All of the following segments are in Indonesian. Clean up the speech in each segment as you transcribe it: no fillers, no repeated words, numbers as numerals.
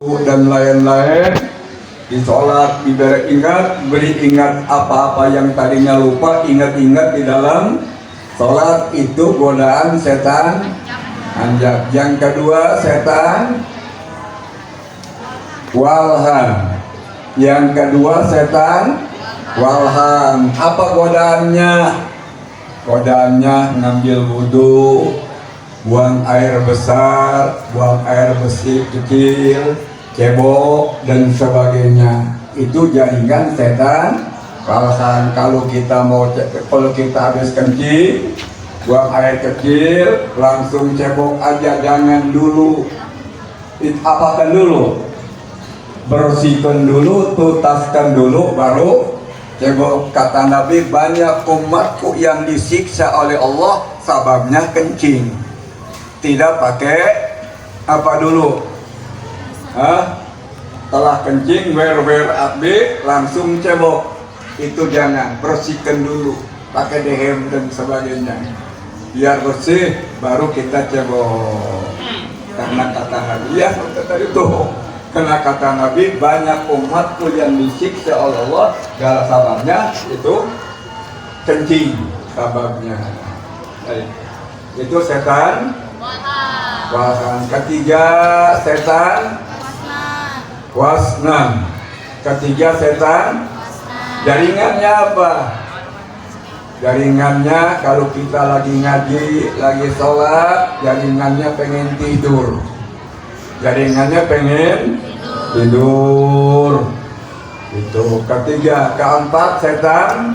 dan lain-lain. Di sholat diberi ingat, beri ingat apa-apa yang tadinya lupa, ingat-ingat di dalam sholat. Itu godaan setan anjak. Yang kedua, setan walhan. Yang kedua, setan walhan. Apa godaannya? Godaannya ngambil wudhu, buang air besar, buang air bersih kecil, cebok dan sebagainya. Itu jaringan setan walhan. Kalau kita habis kencing, buang air kecil, langsung cebok aja, jangan dulu. Apakan dulu? Bersihkan dulu, tutaskan dulu, baru cebok. Kata Nabi, banyak umatku yang disiksa oleh Allah sababnya kencing. Tidak pakai apa dulu? Telah kencing, wer abdi, langsung cebok. Itu jangan, bersihkan dulu, pakai dehem dan sebagainya. Biar bersih, baru kita cebok. Karena kata Nabi, ya tadi itu. Karena kata Nabi, banyak umatku yang disiksa oleh Allah, segala sababnya itu kencing sababnya. Itu setan walhan. Ketiga, setan wasnan. Ketiga, setan jaringannya apa? Jaringannya kalau kita lagi ngaji, lagi sholat, jaringannya pengen tidur. Jaringannya pengen tidur. Itu ketiga. Keempat, setan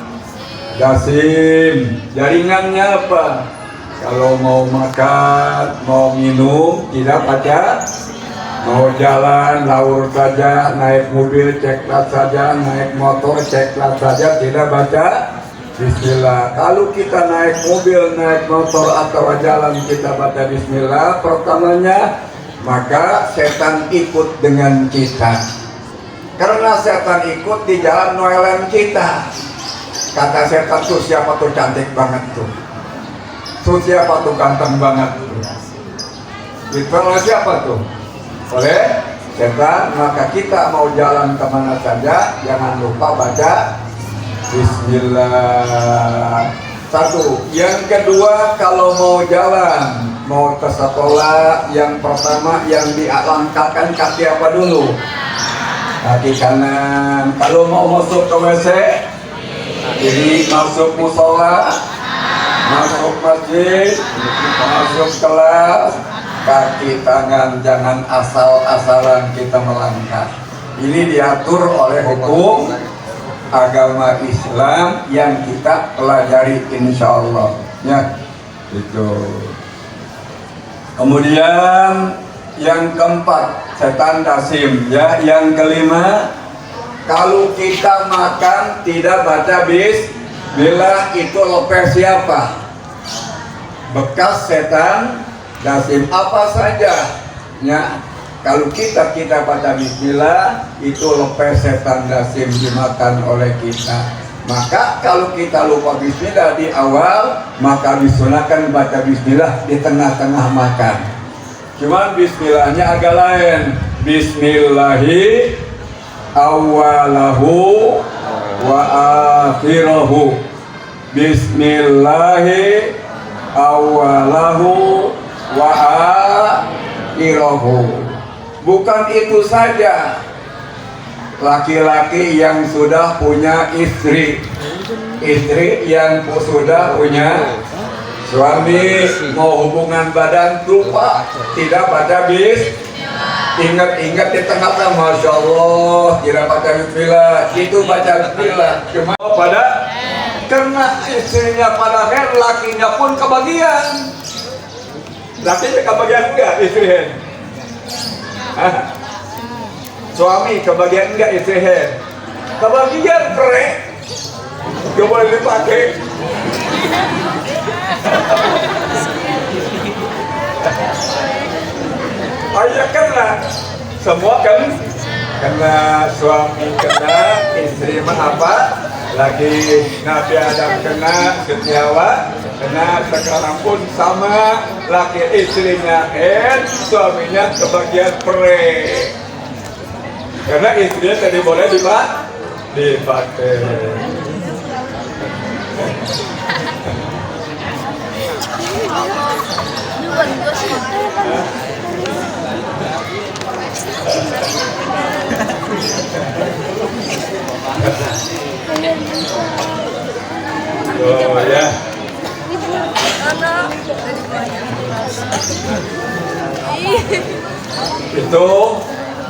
jasim. Jaringannya apa? Kalau mau makan, mau minum, tidak baca. Mau jalan, laur saja. Naik mobil, ceklat saja. Naik motor, ceklat saja. Tidak baca bismillah. Kalau kita naik mobil, naik motor atau jalan, kita baca bismillah pertamanya, maka setan ikut dengan kita. Karena setan ikut di jalan noelan kita. Kata setan tuh, siapa tuh cantik banget tuh? Tuh siapa tuh ganteng banget tuh? Itu oleh siapa tuh? Oleh setan. Maka kita mau jalan kemana saja, jangan lupa baca bismillah. Satu. Yang kedua, kalau mau jalan, mau ke sekolah, yang pertama yang dilangkahkan kaki apa dulu? Kaki kanan. Kalau mau masuk ke WC, jadi masuk musola, masuk masjid, masuk kelas, kaki tangan, jangan asal-asalan kita melangkah. Ini diatur oleh hukum agama Islam yang kita pelajari insya Allah ya. Itu. Kemudian yang keempat, setan dasim ya. Yang kelima, kalau kita makan tidak baca bismillah, itu lepes siapa? Bekas setan dasim. Apa saja ya. Kalau kita baca bismillah, itu lepes setan dasim, dimakan oleh kita. Maka kalau kita lupa bismillah di awal, maka disunahkan baca bismillah di tengah-tengah makan. Cuman bismillahnya agak lain. Bismillahi awalahu wa akhirahu. Bismillahi awalahu wa akhirahu. Bukan itu saja, laki-laki yang sudah punya istri, istri yang sudah punya suami, mau hubungan badan lupa, tidak baca ingat-ingat di tengah-tengah, masya Allah, tidak baca bismillah, itu baca bismillah. Cuma pada karena istrinya pada head, lakinya pun kebagian. Lakinya kebagian enggak istri? Suami kebagian enggak istri? Kebagian keren, gak boleh dipakai. Ayah kena, semua kan kena, suami kena, istri mah apa? Lagi Nabi Adam kena, Setiawa kena, sekarang pun sama, laki istrinya suaminya kebagian pere. Karena istrinya tadi boleh dipakai. Oh ya. Itu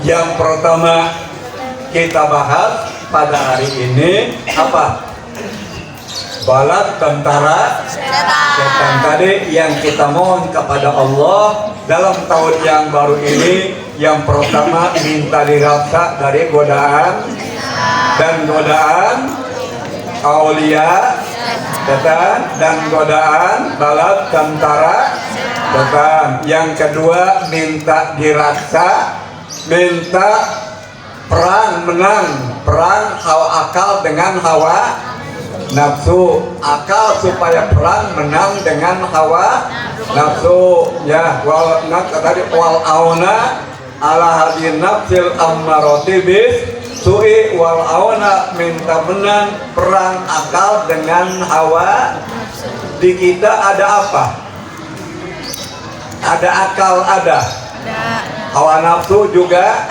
yang pertama kita bahas pada hari ini apa? Balat tentara setan tadi yang kita mohon kepada Allah dalam tahun yang baru ini. Yang pertama minta dirasa dari godaan dan godaan aulia setan dan godaan balat tentara setan. Yang kedua minta diraksa, minta perang menang, perang hawa akal dengan hawa nafsu, akal supaya perang menang dengan hawa nafsu ya. Wal auna ala hadin nafsil ammaroti bis su'i wal auna minta menang perang akal dengan hawa. Di kita ada apa? Ada akal, ada hawa nafsu juga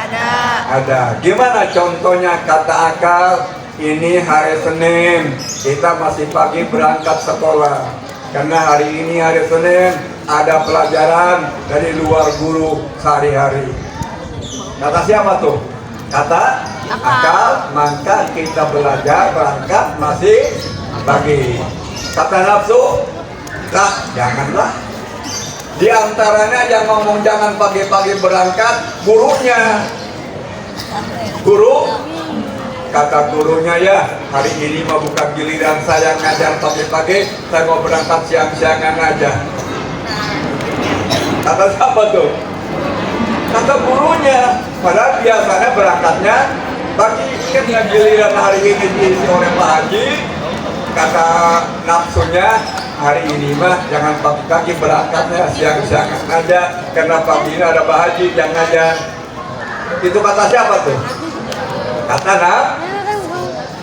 ada. Gimana contohnya kata akal? Ini hari Senin, kita masih pagi berangkat sekolah. Karena hari ini hari Senin, ada pelajaran dari luar guru sehari-hari. Kata siapa tuh? Kata akal, maka kita belajar berangkat masih pagi. Kata nafsu, janganlah. Di antaranya yang ngomong jangan pagi-pagi berangkat, gurunya. Guru, kata gurunya ya, hari ini mah bukan giliran saya ngajar pagi-pagi, saya mau berangkat siang-siangan aja. Kata siapa tuh? Kata gurunya. Padahal biasanya berangkatnya pagi, kan giliran hari ini diisi oleh Pak Haji. Kata nafsunya, hari ini mah jangan pagi-pagi berangkatnya, siang-siangan aja, karena pagi ini ada Pak Haji, jangan aja. Itu kata siapa tuh?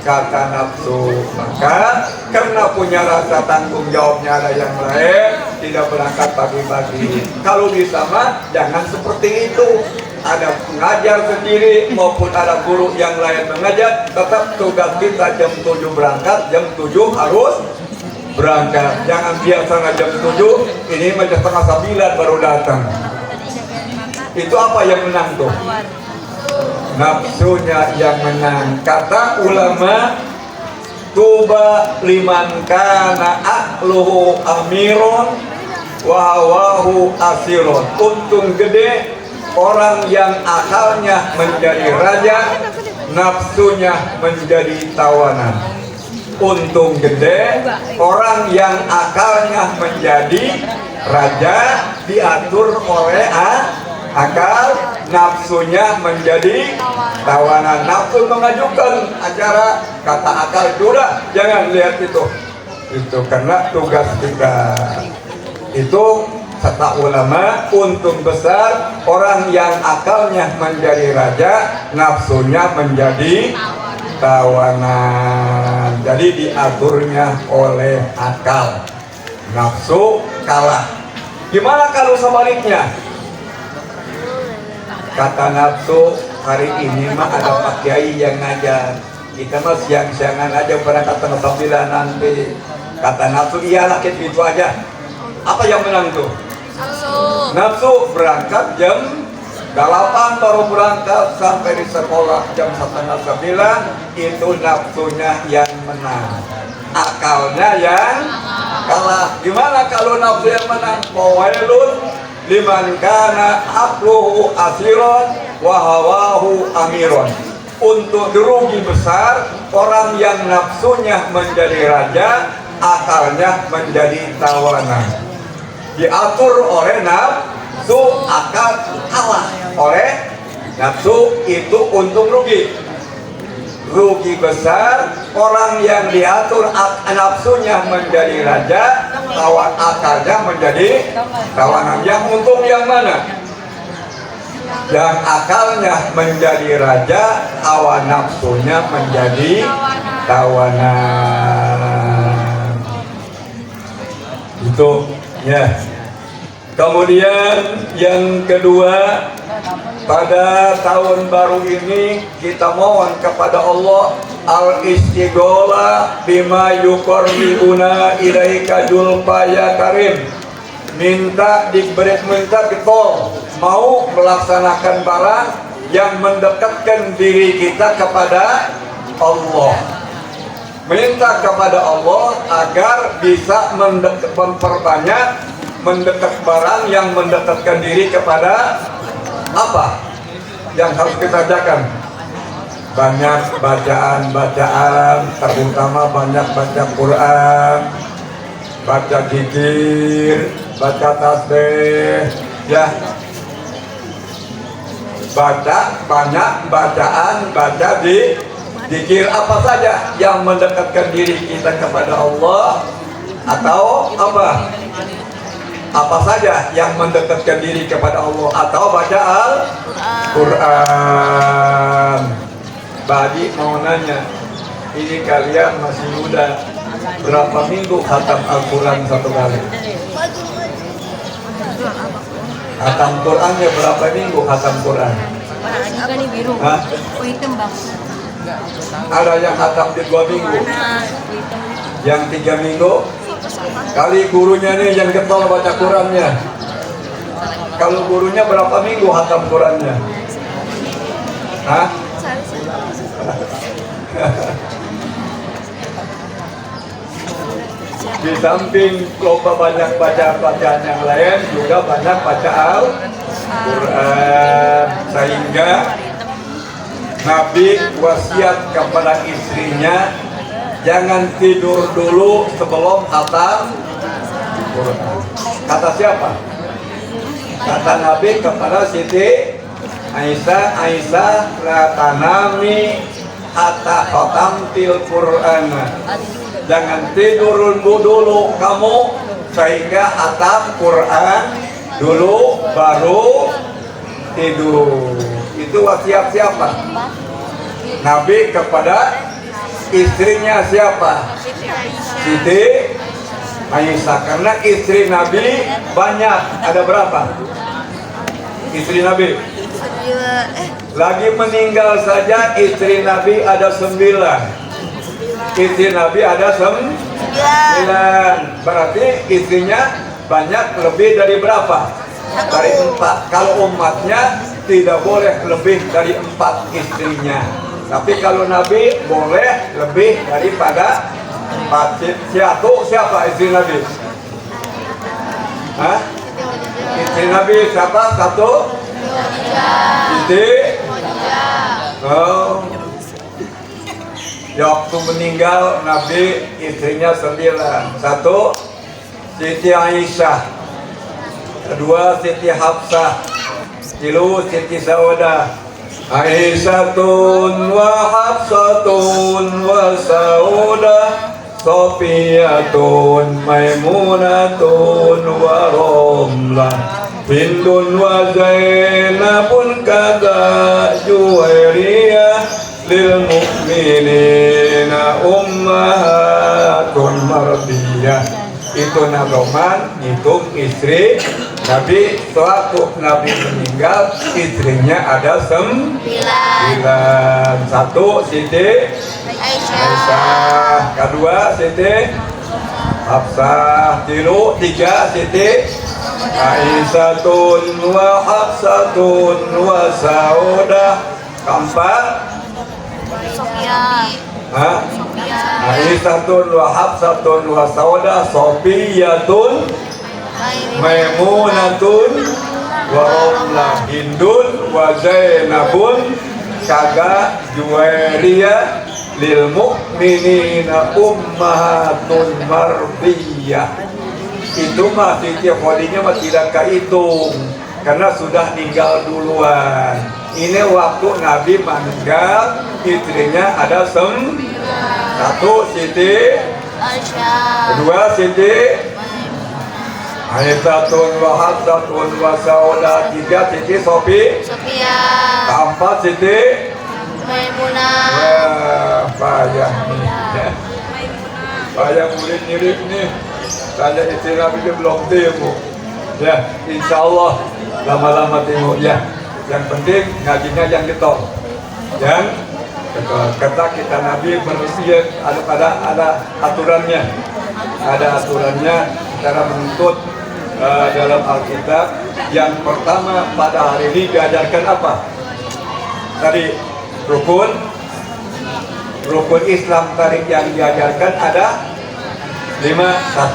Kata nafsu. Maka karena punya rasa tanggung jawabnya ada yang lain, tidak berangkat pagi-pagi. Kalau bisa mah jangan seperti itu. Ada pengajar sendiri maupun ada guru yang lain mengajar, tetap tugas kita jam 7 berangkat, jam 7 harus berangkat. Jangan biasanya jam 7, ini jam setengah 9 baru datang. Itu apa yang menang tuh? Nafsunya yang menang. Kata ulama, tuba liman kana akluhu amirun wa hawahu asirun. Untung gede orang yang akalnya menjadi raja, nafsunya menjadi tawanan. Untung gede orang yang akalnya menjadi raja, diatur oleh akal, nafsunya menjadi tawanan. Nafsu mengajukan acara, kata akal sudah jangan lihat itu karena tugas kita. Itu kata ulama, untung besar orang yang akalnya menjadi raja, nafsunya menjadi tawanan. Jadi diaturnya oleh akal, nafsu kalah. Gimana kalau sebaliknya? Kata nafsu, hari ini mah ada Pak Kiai yang ngajar, kita mah siang-siangan aja berangkat tengah 9 nanti. Kata nafsu, iyalah gitu aja. Apa yang menang tuh? Nafsu berangkat jam 8 baru berangkat sampai di sekolah jam setengah 9. Itu nafsunya yang menang, akalnya yang kalah. Gimana kalau nafsu yang menang? Wailun liman kana aqluhu asiron wa hawahu amiron. Untuk rugi besar orang yang nafsunya menjadi raja, akalnya menjadi tawanan. Diatur oleh nafsu, akal kalah oleh nafsu. Itu untung rugi. Rugi besar orang yang diatur nafsunya menjadi raja, akalnya menjadi tawanan. Yang untung yang mana? Yang akalnya menjadi raja, hawa nafsunya menjadi tawanan. Itu ya. Kemudian yang kedua, pada tahun baru ini kita mohon kepada Allah al-istigholah bima yuqarribuna ilaika julfa ya karim. Minta kita mau melaksanakan barang yang mendekatkan diri kita kepada Allah. Minta kepada Allah agar bisa memperbanyak mendekat barang yang mendekatkan diri kepada apa yang harus kita kerjakan. Banyak bacaan, terutama banyak baca Quran, baca zikir, baca tasbih, ya. Banyak bacaan, baca zikir apa saja yang mendekatkan diri kita kepada Allah, atau apa saja yang mendekatkan diri kepada Allah, atau baca Al-Quran. Badi mau nanya, ini kalian masih muda, berapa minggu khatam Al-Quran satu kali? Khatam Qurannya berapa minggu khatam Quran? Juga nih biru. Hah? Oh hitam bang. Ada yang khatam di 2 minggu, yang 3 minggu. Kali gurunya nih yang getol baca Qurannya. Kalau gurunya berapa minggu khatam Qurannya? Hah? Di samping lomba banyak bacaan yang lain, juga banyak baca Al-Quran. Sehingga Nabi wasiat kepada istrinya, jangan tidur dulu sebelum khatam Quran. Kata siapa? Kata Nabi kepada Siti Aisyah, la tanami hatta khatamtil Quran. Jangan tidur dulu kamu sehingga khatam Quran dulu baru tidur. Itu wasiat siapa? Nabi kepada istrinya siapa? Siti Aisyah. Karena istri Nabi banyak. Ada berapa istri Nabi? Lagi meninggal saja istri Nabi ada 9. Istri Nabi ada 9. Berarti istrinya banyak, lebih dari berapa? Dari 4. Kalau umatnya tidak boleh lebih dari 4 istrinya. Tapi kalau Nabi boleh lebih daripada 4. Siapa istri Nabi? Hah? Istri Nabi siapa? 1? Siti? Oh. Waktu meninggal Nabi istrinya 9. 1 Siti Aisyah, 2 Siti Hafsah, 3 Siti Saudah. Aisyatun wa Hafsatun wa Saudah, Sofiyatun Maimunatun wa Romlah, Hindun wa Zainabun kada Juwairiyah, lil mu'minina ummahatun marbiyah. Itu nagoman, hitung istri Nabi. Sewaktu Nabi meninggal istrinya ada 9. 1 Siti Aisyah, 2 Siti Hafsah, 3 Siti Aisyatun wa Hafsatun wa Saudah, 4 Aisyatun wa Hafsatun wa Saudah, Sofiyatun Maimunatun wa Romlah, Hindun wa Zainabun kaga Juwairiyah, lil mu'minina ummahatun marbiyah. Itu mah Siti Khadijah mah tidak kehitung karena sudah meninggal duluan. Ini waktu Nabi meninggal istrinya ada 1 Siti Aisyah, 2 Siti Aisyatun wa Hafsatun wa Saudah. 3 Siti Sophia. Keempat Siti Maimunah. wah payah nih ya. Payah murid mirip nih. Tanya istri Nabi dia belum temu ya, insya Allah lama-lama temu ya. Yang penting ngajinya yang getol, yang kata kita Nabi berusia ada aturannya, cara menuntut dalam Alkitab. Yang pertama pada hari ini diajarkan apa? Tadi rukun Islam tadi yang diajarkan ada 5, 1,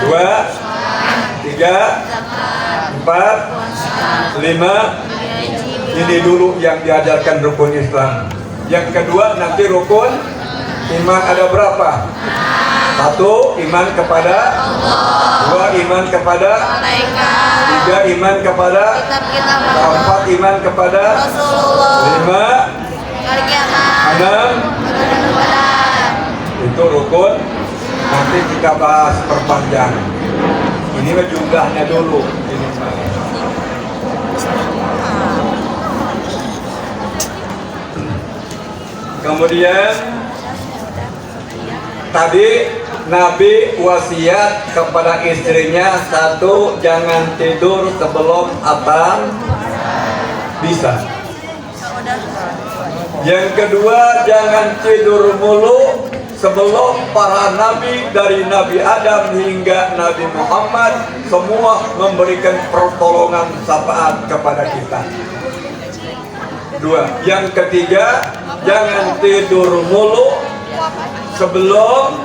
2, 3, 4, 5. Ini dulu yang diajarkan rukun Islam. Yang kedua nanti rukun iman ada berapa? 1, iman kepada Allah. 2, iman kepada malaikat. 3, iman kepada Kitab-kitab 4, iman kepada Rasulullah. 5, Kiamat. 6. Itu rukun. Nanti kita bahas perpanjang. Ini mah jumlahnya dulu. Ini mah. Kemudian tadi Nabi wasiat kepada istrinya, 1, jangan tidur sebelum adzan bisa. Yang kedua, jangan tidur mulu sebelum para nabi dari Nabi Adam hingga Nabi Muhammad semua memberikan pertolongan syafaat kepada kita. 2. Yang ketiga, jangan tidur mulu sebelum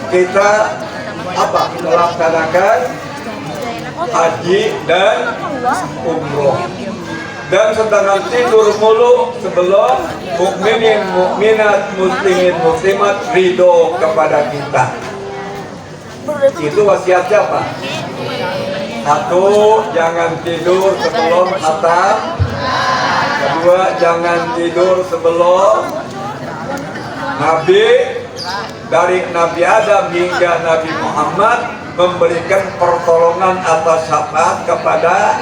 kita melaksanakan haji dan umroh. Dan sedangkan tidur mulu sebelum mukminin, mukminat, muslimin, muslimat ridho kepada kita. Itu wasiat siapa? 1, jangan tidur sebelum khatam. 2, jangan tidur sebelum Nabi dari Nabi Adam hingga Nabi Muhammad memberikan pertolongan atas syafaat kepada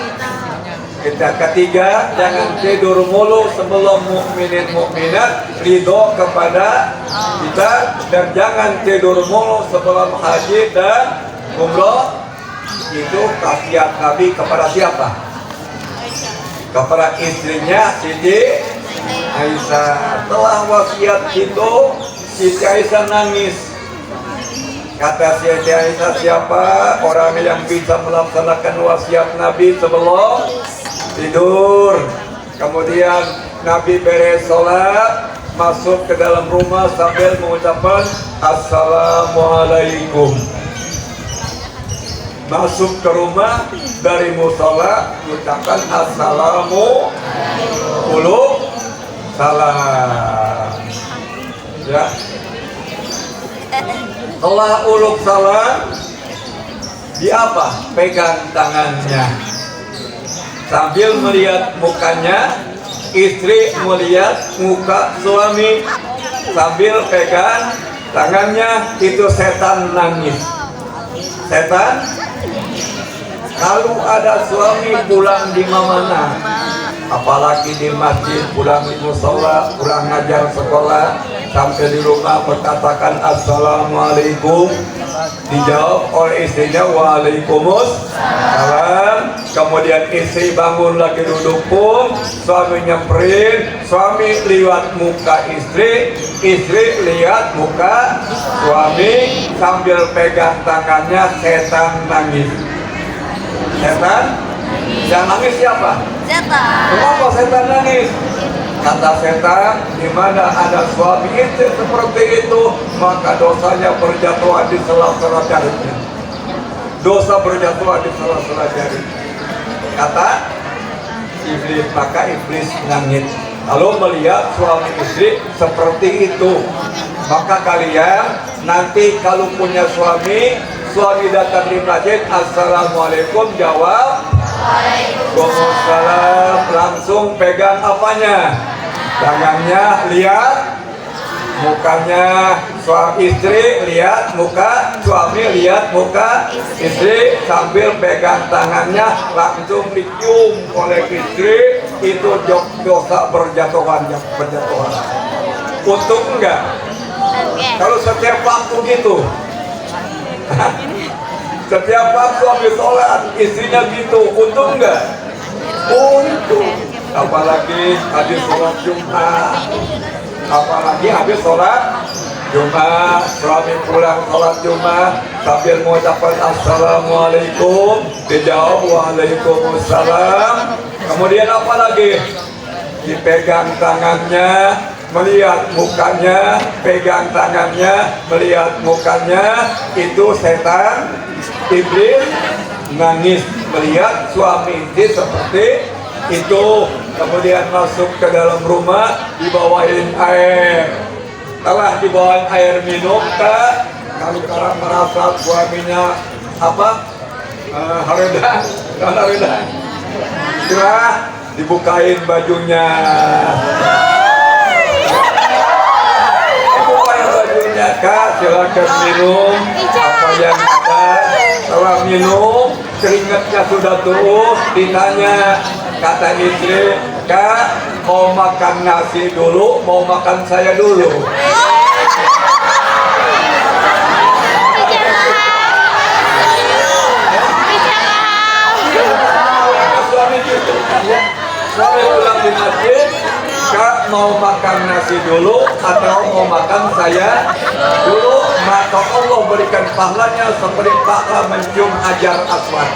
kita. Ketiga, jangan tidur mulu sebelum mukminin mukminat ridho kepada kita, dan jangan tidur mulu sebelum haji dan umroh. Itu wasiat Nabi kepada siapa? Kepada istrinya Siti Aisyah. Setelah wasiat itu Siti Aisyah nangis. Kata Siti Aisyah, siapa orang yang bisa melaksanakan wasiat Nabi sebelum tidur? Kemudian Nabi beres sholat, masuk ke dalam rumah sambil mengucapkan Assalamualaikum. Masuk ke rumah dari musola, mengucapkan Assalamualaikum. Salam. Ya. Setelah uluk salam, di apa? Pegang tangannya. Sambil melihat mukanya, istri melihat muka suami. Sambil pegang tangannya, itu setan nangis. Setan, kalau ada suami pulang di mana, apalagi di masjid, pulang di musola, pulang ngajar sekolah, sampai di rumah berkatakan Assalamualaikum, dijawab oleh istrinya Waalaikumsalam. Kemudian istri bangun lagi duduk pun, suami nyamperin, suami lihat muka istri, istri lihat muka suami, sambil pegang tangannya, setan nangis. Setan? Yang nangis siapa? Setan. Kenapa setan nangis? Kata setan, di mana ada suami istri seperti itu, maka dosanya berjatuhan di sela-sela jarinya. Dosa berjatuhan di sela-sela jarinya. Kata iblis, maka iblis nangis. Kalau melihat suami istri seperti itu, maka kalian nanti kalau punya suami datang di masjid, Assalamualaikum, jawab Waalaikumsalam, langsung pegang apanya? Tangannya, lihat mukanya suami istri, lihat muka suami, lihat muka istri, sambil pegang tangannya langsung dicium oleh istri. Itu dosa berjatuhan. Untung enggak? Kalau setiap waktu gitu, setiap waktu habis sholat istrinya gitu, untung enggak? Untung. Apalagi habis sholat Jumat, apalagi habis sholat Jumat, suami pulang sholat Jumat sambil mengucapkan assalamualaikum, dijawab waalaikumsalam. Kemudian apa lagi? Dipegang tangannya, melihat mukanya, pegang tangannya, melihat mukanya. Itu setan, iblis nangis melihat suami istri seperti itu. Kemudian masuk ke dalam rumah, dibawain air. Setelah dibawain air minum, kalau sekarang merasa suaminya haredah, Setelah dibukain bajunya, Kak, silakan minum apa yang ada. Setelah minum, keringatnya sudah turun, ditanya, kata istri, Kak, mau makan nasi dulu, mau makan saya dulu? Suami gitu, ya. Suami pulang di masjid, Kak, mau makan nasi dulu atau mau makan saya dulu? Maka Allah berikan pahalanya seperti pahala mencium hajar aswad.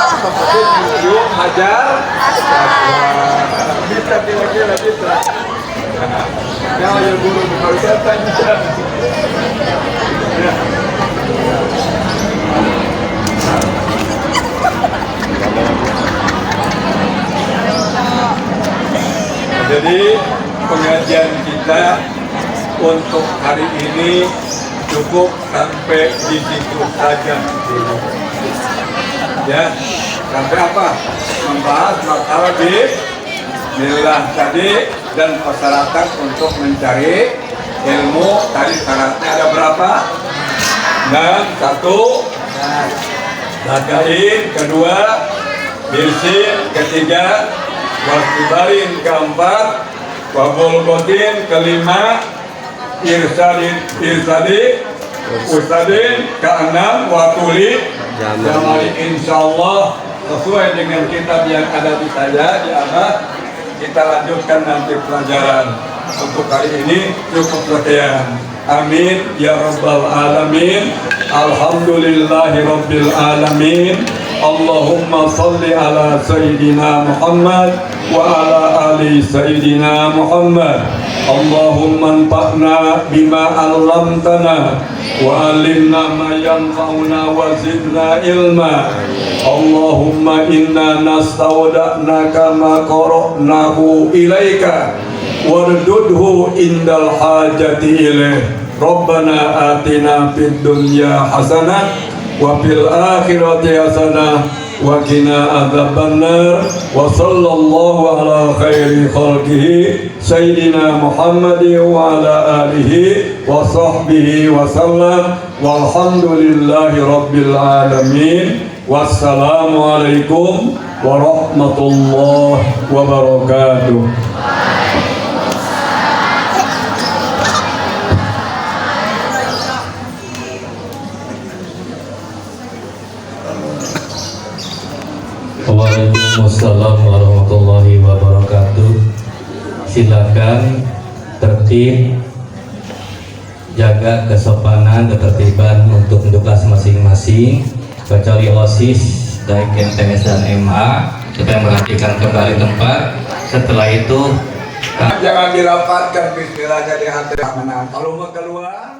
Seperti mencium hajar aswad. Bisa kira-kira bisa. Ya, ya guru harus tanya. Jadi pengajian kita untuk hari ini cukup sampai di situ saja. Ya, sampai apa? Membahas masalah bismillah tadi dan persyaratan untuk mencari ilmu. Tadi syaratnya ada berapa? Dan satu, nadain, kedua, birsin, ketiga, wasibarin, keempat, wabulkotin, kelima, irsadin, ustadin, keenam, watuli, jamali. Insyaallah sesuai dengan kitab yang ada di saya di atas, kita lanjutkan nanti pelajaran. Untuk hari ini cukup sekian. Amin ya rabbal alamin. Alhamdulillahi rabbil alamin. Allahumma salli ala Sayyidina Muhammad wa ala ali Sayyidina Muhammad. Allahumma anfa'na bima 'allamtana wa 'allimna ma yanfa'una wa zidna ilma. Allahumma inna nasta'uda'naka ma qara'nahu ilaika wardudhu indal hajati ilaih. Rabbana atina fid dunya hasanah wa fil akhirati hasanah wa qina adzabannar. Wa sallallahu ala khairi khalqihi sayyidina Muhammad wa ala alihi wa sahbihi wa sallam. Walhamdulillahi rabbil alamin. Wassalamu alaikum warahmatullahi wabarakatuh. Waalaikumsalam warahmatullahi wabarakatuh. Silakan tertib, jaga kesopanan, ketertiban untuk kelas masing-masing, kecuali OSIS, baik MTS dan MA. Kita memperhatikan kembali tempat. Setelah itu jangan dirapatkan, bismillah jadi hati. Kalau mau keluar